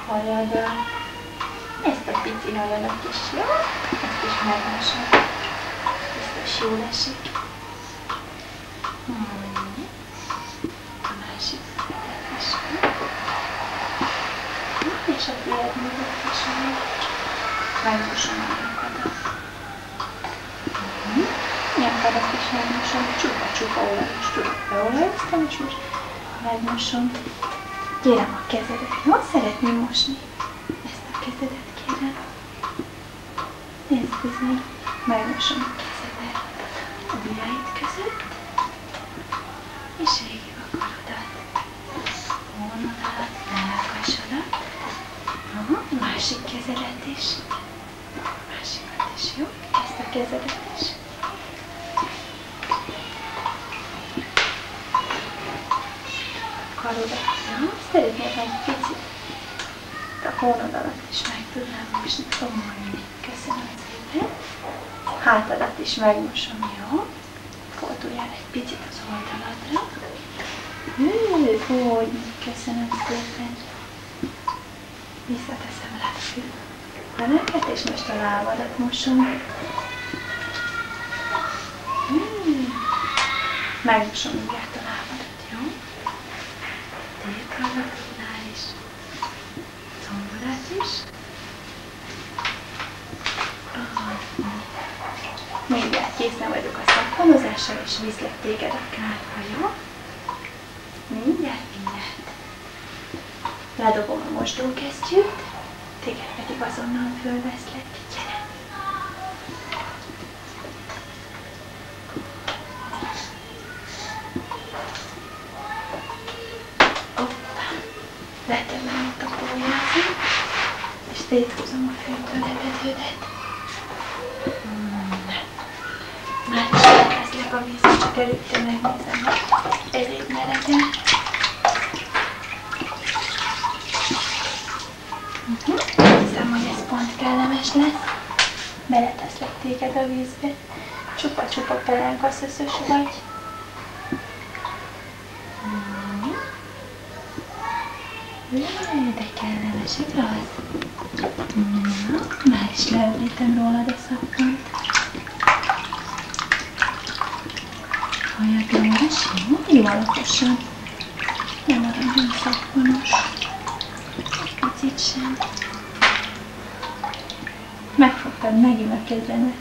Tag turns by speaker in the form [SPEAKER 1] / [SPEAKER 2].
[SPEAKER 1] hajad ezt a pici hajadat is, jó? Ezt is megmosod. Biztos jól esik. A másik fejedet is. És a tiéd mögött is van. Megmosom a nyakadat. Nyakadat is megmosom. Csupa-csupa olajos. Tudod, beolajoztam, és most megmosom. Kérem a kezedet. Jó? Szeretném mosni ezt a kezedet, kérem. Nézd bizony. Megmosom a kezedet a ujjaid között. És végig a karodat. Hónodat, mellkasodat. Másik kezedet is. Másikat is, jó? Ezt a kezedet is. Karodat. Jó? Szeretnék egy picit a hónod alatt is meg tudnám mosni. Köszönöm szépen. Hátadat is megmosom, jó? Forduljál egy picit az oldaladra. Úgy, köszönöm szépen. Visszateszem rá a füleket, és most a lábadat mosom. Megmosom mindjárt a lábadat, jó? Téphallgatónál is. Combodat is. Mindjárt készen vagyok a szappaноzással, és viszlek téged a kárba, jó? Mindjárt. Ledobom a mosdókesztyűt, téged pedig azonnal fölveszlek. Gyere! Hoppá! Letevem itt a pólyázat, és széthúzom a főtől levegődet. Már is elkezdlek a vízbe, csak előtte megnézem, hogy elég melegen. Hiszem, hogy ez pont kellemes lesz. Beleteszlek téged a vízbe. Csupa-csupa pelánka szöszös vagy. De kellemes, igaz? Már is leöblítem rólad a szappant. Hajad magas, jó? Jó alaposan. Nem maradjon szappanos. Picit sem. Megfogtad megint a kezemet.